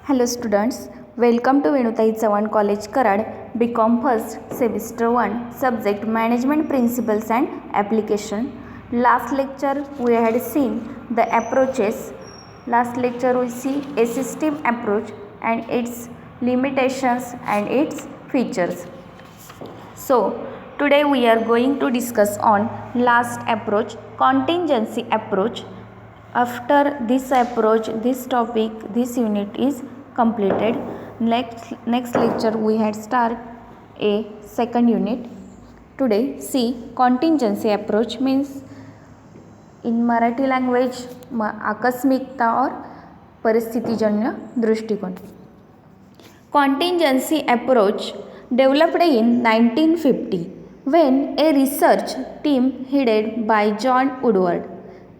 Hello students, welcome to Venutai Chavan College Karad, BCom first semester 1, subject Management Principles and Application. Last lecture we had seen the approaches. Last lecture we see a system approach and its limitations and its features. So today we are going to discuss on last approach, contingency approach. After this approach, this topic, this unit is completed. Next lecture we had start a second unit. Today see contingency approach means in Marathi language आकस्मिकता और परिस्थितिजन्य दृष्टिकोन. Contingency approach developed in 1950 when a research team headed by John Woodward,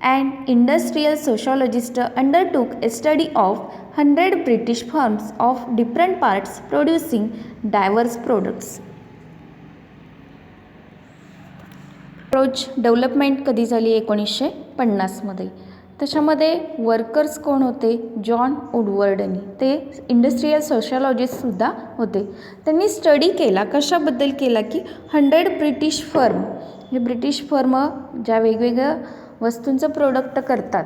an industrial sociologist, undertook a study of 100 British firms of different parts producing diverse products. Approach development कधी झाली 1950 मध्ये. त्याच्यामध्ये workers कोण होते? John वुडवर्डनी. ते industrial सोशॉलॉजिस्टसुद्धा होते. त्यांनी study केला, कशाबद्दल केला की 100 ब्रिटिश फर्म, जे ब्रिटिश फर्म ज्या वेगवेगळ्या वस्तूंचं प्रोडक्ट करतात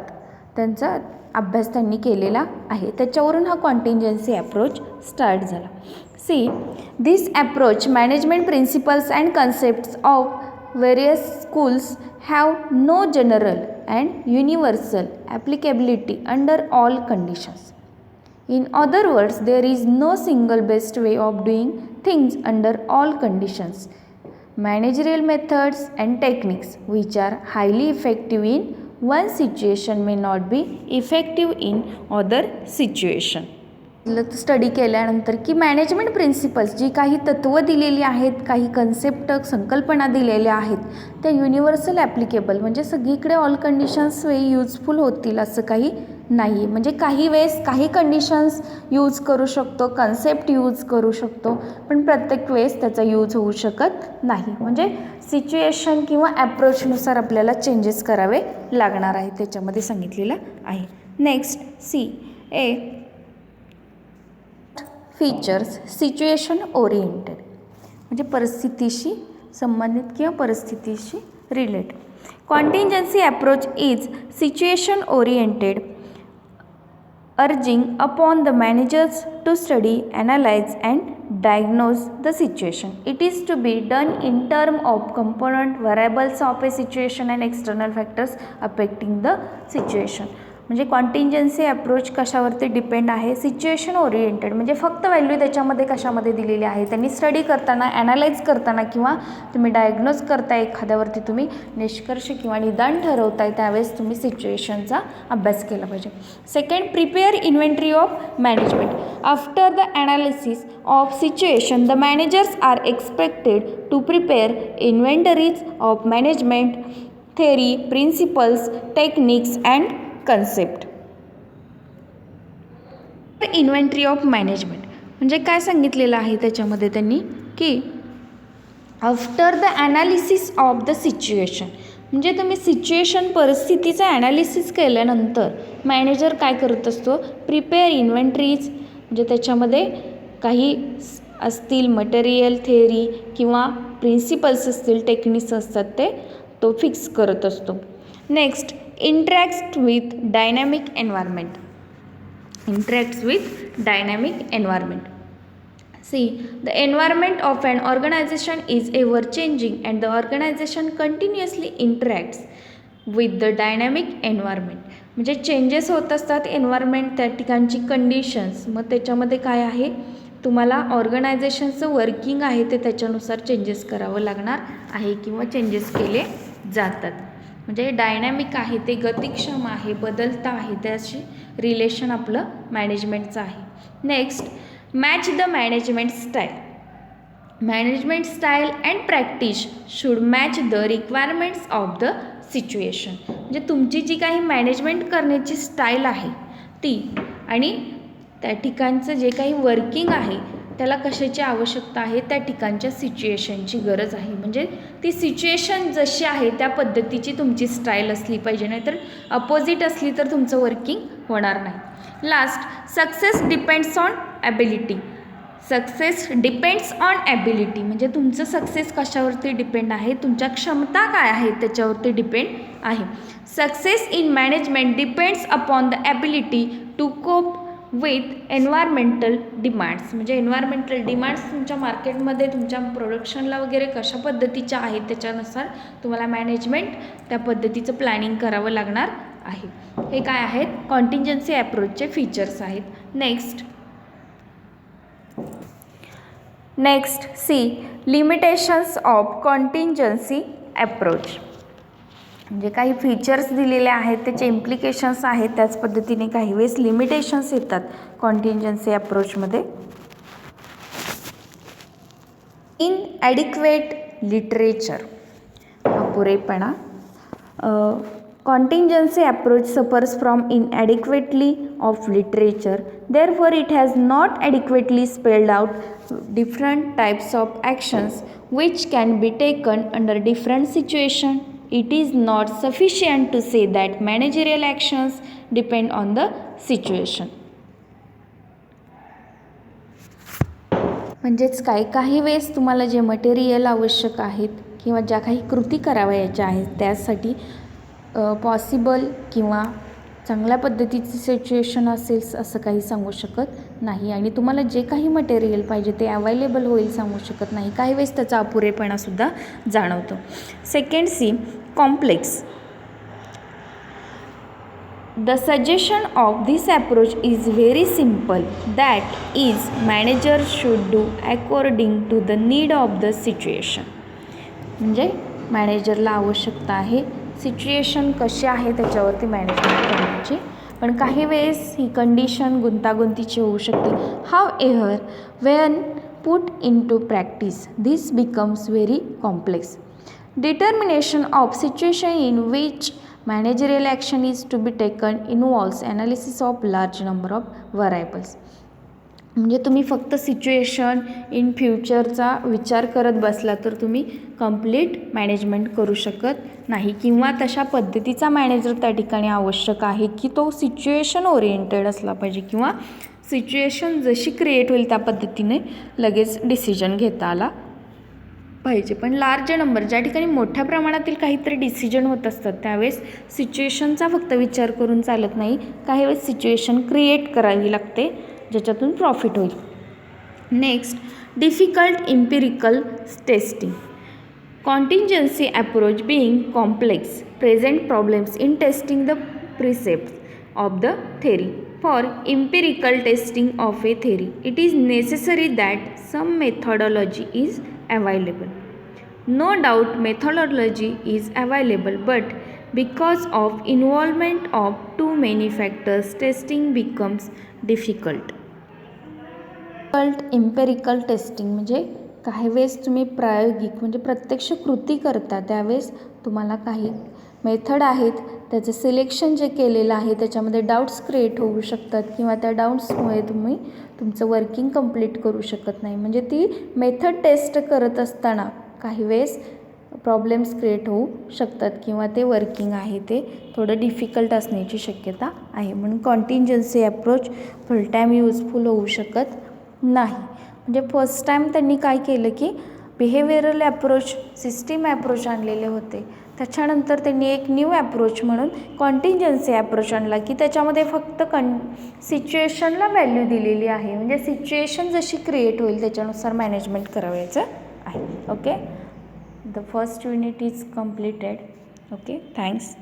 त्यांचा अभ्यास त्यांनी केलेला आहे. त्याच्यावरून हा कॉन्टिंजन्सी अप्रोच स्टार्ट झाला. See this approach management principles and concepts of various schools have no general and universal applicability under all conditions. In other words, there is no single best way of doing things under all conditions. Managerial methods and techniques which are highly effective in one situation may not be effective in other situation. Study केल्यानंतर की management principles जी काही तत्त्व दिलेली आहेत, काही concept संकल्पना दिलेल्या आहेत, त्या युनिव्हर्सल ॲप्लिकेबल म्हणजे सगळीकडे ऑल कंडिशन्स वे युजफुल होतील असं काही नाही. म्हणजे काही वेळेस काही कंडिशन्स यूज करू शकतो, कन्सेप्ट यूज करू शकतो, पण प्रत्येक वेळेस त्याचा यूज होऊ शकत नाही. म्हणजे सिच्युएशन किंवा ॲप्रोचनुसार आपल्याला चेंजेस करावे लागणार आहे, त्याच्यामध्ये सांगितलेलं आहे. Next see a features situation oriented म्हणजे परिस्थितीशी संबंधित किंवा परिस्थितीशी related. Contingency approach is situation oriented, urging upon the managers to study, analyze and diagnose the situation. It is to be done in terms of component variables of a situation and external factors affecting the situation. म्हणजे कॉन्टिंजन्सी approach कशावरती depend आहे? Situation oriented म्हणजे फक्त value त्याच्यामध्ये कशामध्ये दिलेली आहे, त्यांनी study करताना, ॲनालाइज करताना किंवा तुम्ही डायग्नोज करताय, एखाद्यावरती तुम्ही निष्कर्ष किंवा निदान ठरवताय, त्यावेळेस तुम्ही सिच्युएशनचा अभ्यास केला पाहिजे. Second, prepare inventory of management. After the analysis of situation the managers are expected to prepare inventories of management theory, principles, techniques and concept. Inventory of management म्हणजे काय सांगितलेलं आहे त्याच्यामध्ये त्यांनी की after the analysis of the situation म्हणजे तुम्ही situation परिस्थितीचं ॲनालिसिस केल्यानंतर मॅनेजर काय करत असतो? प्रिपेअर इन्व्हेंटरीज म्हणजे त्याच्यामध्ये काही असतील मटेरियल, थेअरी किंवा प्रिन्सिपल्स असतील, टेक्निक्स असतात, ते तो फिक्स करत असतो. Next, interacts with dynamic environment. Interacts with dynamic environment. See, the environment of an organization is ever changing and the organization continuously interacts with the dynamic environment. म्हणजे changes होत असतात environment, त्या ठिकाणची कंडिशन्स. मग त्याच्यामध्ये काय आहे, तुम्हाला ऑर्गनायझेशनचं वर्किंग आहे ते त्याच्यानुसार चेंजेस करावं लागणार आहे किंवा चेंजेस केले जातात. म्हणजे डायनॅमिक आहे, ते गतिक्षम आहे, बदलता आहे, त्याशी रिलेशन आपलं मॅनेजमेंटचं आहे. Next, match the management style. Management style and practice should match the requirements of the situation. म्हणजे तुमची जी काही मॅनेजमेंट करण्याची स्टाईल आहे ती आणि त्या ठिकाणचं जे काही वर्किंग आहे त्याला कशाची आवश्यकता आहे, त्या ठिकाणच्या सिच्युएशनची गरज आहे. म्हणजे ती सिच्युएशन जशी आहे त्या पद्धतीची तुमची स्टाईल असली पाहिजे, नाहीतर अपोजिट असली तर तुमचं वर्किंग होणार नाही. Last success depends on ability. Success depends on ability म्हणजे तुमचं सक्सेस कशावरती डिपेंड आहे, तुमच्या क्षमता काय आहेत त्याच्यावरती डिपेंड आहे. Success in management depends upon the ability to cope with environmental demands. म्हणजे एन्व्हायरमेंटल डिमांड्स तुमच्या मार्केटमध्ये तुमच्या प्रोडक्शनला वगैरे कशा पद्धतीच्या आहेत त्याच्यानुसार तुम्हाला मॅनेजमेंट त्या पद्धतीचं प्लॅनिंग करावं लागणार आहे. हे काय आहेत, कॉन्टिंजन्सी ॲप्रोचचे फीचर्स आहेत. Next see limitations of contingency approach. म्हणजे काही फीचर्स दिलेले आहेत, त्याचे इम्प्लिकेशन्स आहेत, त्याच पद्धतीने काही वेळेस लिमिटेशन्स येतात कॉन्टिंजन्सी ॲप्रोचमध्ये. Inadequate literature, अपुरेपणा. Contingency approach suffers from inadequacy of literature. Therefore, it has not adequately spelled out different types of actions which can be taken under different situations. It is not sufficient to say that managerial actions depend on the situation. म्हणजेच काही वेळेस तुम्हाला जे material आवश्यक आहेत किंवा ज्या काही कृती करावयाच्या आहेत त्यासाठी पॉसिबल किंवा चांगल्या पद्धतीची सिच्युएशन असेल असं काही सांगू शकत नाही. आणि तुम्हाला जे काही मटेरियल पाहिजे ते अवेलेबल होईल सांगू शकत नाही. काही वेळेस त्याचा अपुरेपणासुद्धा जाणवतो. Second C complex. The suggestion of this approach is very simple, that is, managers should do according to the need of the situation. म्हणजे मॅनेजरला आवश्यकता आहे सिच्युएशन कशी आहे त्याच्यावरती मॅनेजमेंट करण्याची, पण काही वेळेस ही कंडिशन गुंतागुंतीची होऊ शकते. However, when put into practice, this becomes very complex. Determination of situation in which managerial action is to be taken involves analysis of large number of variables. म्हणजे तुम्ही फक्त सिच्युएशन इन फ्युचरचा विचार करत बसला तर तुम्ही कंप्लीट मॅनेजमेंट करू शकत नाही, किंवा तशा पद्धतीचा मॅनेजर त्या ठिकाणी आवश्यक आहे की तो सिच्युएशन ओरिएंटेड असला पाहिजे किंवा सिच्युएशन जशी क्रिएट होईल त्या पद्धतीने लगेच डिसिजन घेता आला पाहिजे. पण लार्ज नंबर ज्या ठिकाणी मोठ्या प्रमाणातील काहीतरी डिसिजन होत असतात त्यावेळेस सिच्युएशनचा फक्त विचार करून चालत नाही, काही वेळेस सिच्युएशन क्रिएट करावी लागते ज्याच्यातून प्रॉफिट होईल. Next difficult empirical testing. Contingency approach being complex present problems in testing the precepts of the theory. For empirical testing of a theory, it is necessary that some methodology is available. No doubt methodology is available, but because of involvement of too many factors, testing becomes difficult. Empirical testing म्हणजे काही वेळेस तुम्ही प्रायोगिक म्हणजे प्रत्यक्ष कृती करता त्यावेळेस तुम्हाला काही मेथड आहेत त्याचं सिलेक्शन जे केलेलं आहे त्याच्यामध्ये डाऊट्स क्रिएट होऊ शकतात किंवा त्या डाऊट्समुळे तुम्ही तुमचं वर्किंग कंप्लीट करू शकत नाही. म्हणजे ती मेथड टेस्ट करत असताना काही वेळेस प्रॉब्लेम्स क्रिएट होऊ शकतात किंवा ते वर्किंग आहे ते थोडं डिफिकल्ट असण्याची शक्यता आहे. म्हणून कॉन्टिंजन्सी अप्रोच फुल टाईम यूजफुल होऊ शकत नाही. म्हणजे फर्स्ट टाईम त्यांनी काय केलं की बिहेवियरल ॲप्रोच सिस्टीम ॲप्रोच आणलेले होते, त्याच्यानंतर त्यांनी एक न्यू ॲप्रोच म्हणून कॉन्टिंजन्सी ॲप्रोच आणला की त्याच्यामध्ये फक्त सिच्युएशनला व्हॅल्यू दिलेली आहे. म्हणजे सिच्युएशन जशी क्रिएट होईल त्याच्यानुसार मॅनेजमेंट करायचं आहे. Okay, the first unit is completed. Okay, thanks.